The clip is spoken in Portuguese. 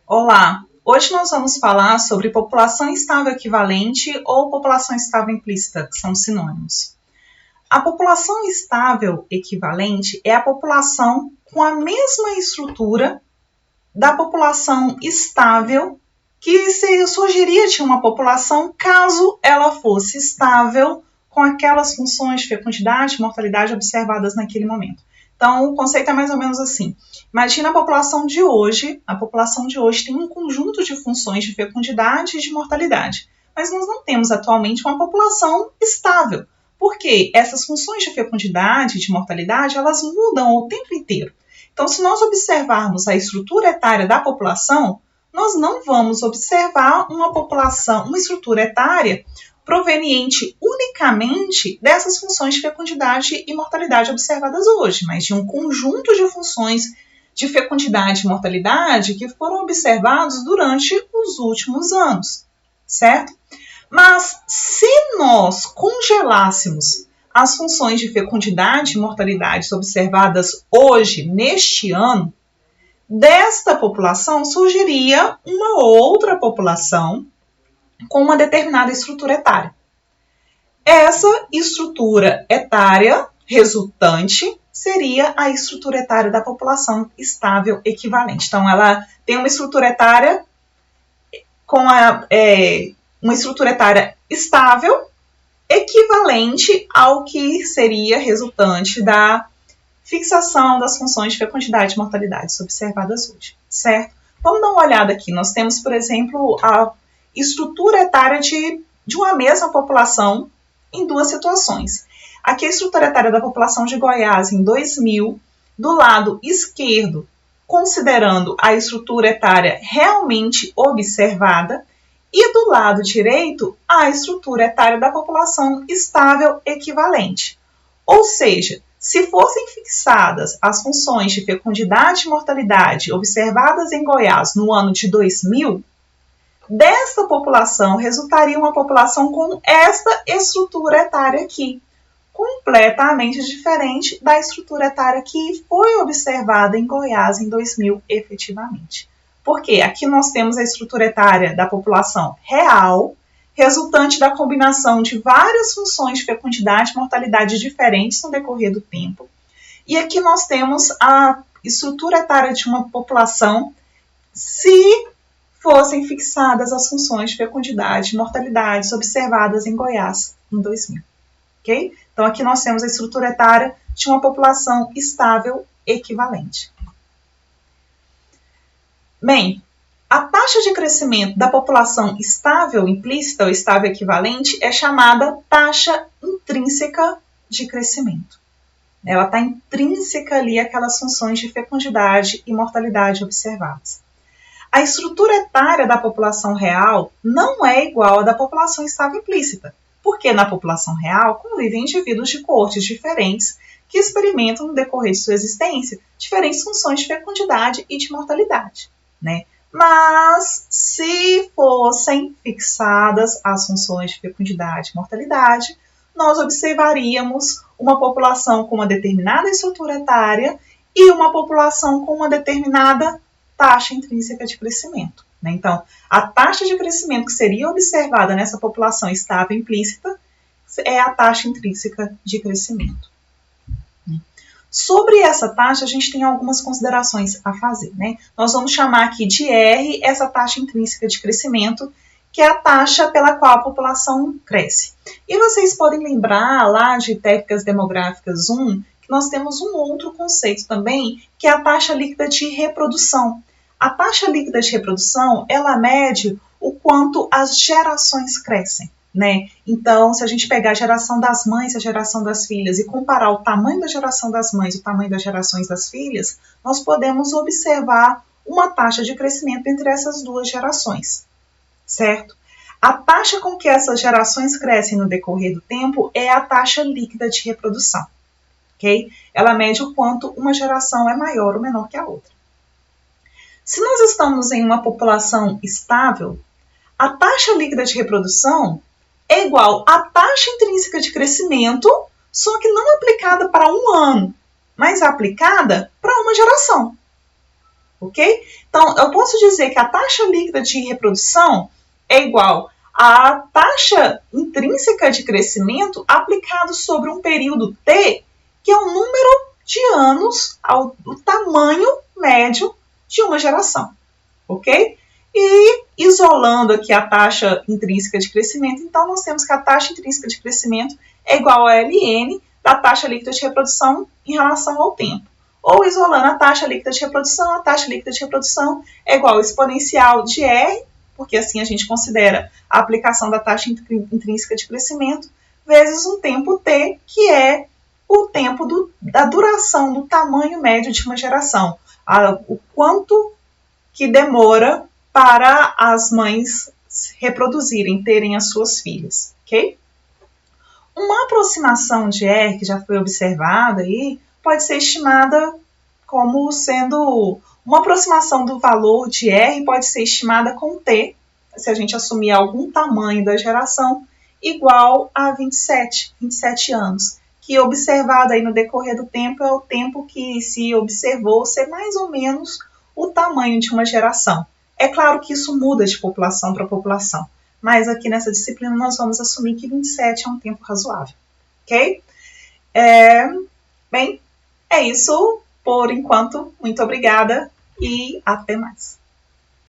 Olá, hoje nós vamos falar sobre população estável equivalente ou população estável implícita, que são sinônimos. A população estável equivalente é a população com a mesma estrutura da população estável que surgiria de uma população caso ela fosse estável com aquelas funções de fecundidade e mortalidade observadas naquele momento. Então, o conceito é mais ou menos assim. Imagina a população de hoje. A população de hoje tem um conjunto de funções de fecundidade e de mortalidade. Mas nós não temos atualmente uma população estável. Porque essas funções de fecundidade e de mortalidade, elas mudam o tempo inteiro. Então, se nós observarmos a estrutura etária da população, nós não vamos observar uma estrutura etária proveniente unicamente dessas funções de fecundidade e mortalidade observadas hoje, mas de um conjunto de funções de fecundidade e mortalidade que foram observados durante os últimos anos, certo? Mas se nós congelássemos as funções de fecundidade e mortalidade observadas hoje, neste ano, desta população surgiria uma outra população com uma determinada estrutura etária. Essa estrutura etária resultante seria a estrutura etária da população estável equivalente. Então, ela tem uma estrutura etária com uma estrutura etária estável equivalente ao que seria resultante da fixação das funções de fecundidade e mortalidade observadas hoje, certo? Vamos dar uma olhada aqui. Nós temos, por exemplo, a estrutura etária de uma mesma população em duas situações. Aqui a estrutura etária da população de Goiás em 2000, do lado esquerdo, considerando a estrutura etária realmente observada, e do lado direito, a estrutura etária da população estável equivalente. Ou seja, se fossem fixadas as funções de fecundidade e mortalidade observadas em Goiás no ano de 2000, desta população resultaria uma população com esta estrutura etária aqui, completamente diferente da estrutura etária que foi observada em Goiás em 2000 efetivamente. Porque aqui nós temos a estrutura etária da população real, resultante da combinação de várias funções de fecundidade e mortalidade diferentes no decorrer do tempo. E aqui nós temos a estrutura etária de uma população se fossem fixadas as funções de fecundidade e mortalidade observadas em Goiás em 2000. Okay? Então, aqui nós temos a estrutura etária de uma população estável equivalente. Bem, a taxa de crescimento da população estável implícita ou estável equivalente é chamada taxa intrínseca de crescimento. Ela está intrínseca ali àquelas funções de fecundidade e mortalidade observadas. A estrutura etária da população real não é igual à da população estável implícita, porque na população real convivem indivíduos de coortes diferentes que experimentam no decorrer de sua existência diferentes funções de fecundidade e de mortalidade, né? Mas se fossem fixadas as funções de fecundidade e mortalidade, nós observaríamos uma população com uma determinada estrutura etária e uma população com uma determinada taxa intrínseca de crescimento, né? Então, a taxa de crescimento que seria observada nessa população estável implícita é a taxa intrínseca de crescimento. Sobre essa taxa, a gente tem algumas considerações a fazer, né? Nós vamos chamar aqui de R essa taxa intrínseca de crescimento, que é a taxa pela qual a população cresce. E vocês podem lembrar lá de técnicas demográficas 1, que nós temos um outro conceito também, que é a taxa líquida de reprodução. A taxa líquida de reprodução, ela mede o quanto as gerações crescem, né? Então, se a gente pegar a geração das mães e a geração das filhas e comparar o tamanho da geração das mães e o tamanho das gerações das filhas, nós podemos observar uma taxa de crescimento entre essas duas gerações, certo? A taxa com que essas gerações crescem no decorrer do tempo é a taxa líquida de reprodução, ok? Ela mede o quanto uma geração é maior ou menor que a outra. Se nós estamos em uma população estável, a taxa líquida de reprodução é igual à taxa intrínseca de crescimento, só que não aplicada para um ano, mas aplicada para uma geração. ok? Então, eu posso dizer que a taxa líquida de reprodução é igual à taxa intrínseca de crescimento aplicado sobre um período T, que é o número de anos, o tamanho médio de uma geração, ok? E isolando aqui a taxa intrínseca de crescimento, então nós temos que a taxa intrínseca de crescimento é igual a ln da taxa líquida de reprodução em relação ao tempo. Ou isolando a taxa líquida de reprodução, a taxa líquida de reprodução é igual ao exponencial de R, porque assim a gente considera a aplicação da taxa intrínseca de crescimento, vezes um tempo t, que é o tempo da duração do tamanho médio de uma geração. O quanto que demora para as mães reproduzirem, terem as suas filhas, ok? Uma aproximação de R, que já foi observada aí, pode ser estimada como sendo uma aproximação do valor de R pode ser estimada com T, se a gente assumir algum tamanho da geração, igual a 27 anos, que observado aí no decorrer do tempo é o tempo que se observou ser mais ou menos o tamanho de uma geração. É claro que isso muda de população para população, mas aqui nessa disciplina nós vamos assumir que 27 é um tempo razoável, ok? Bem, é isso por enquanto. Muito obrigada e até mais.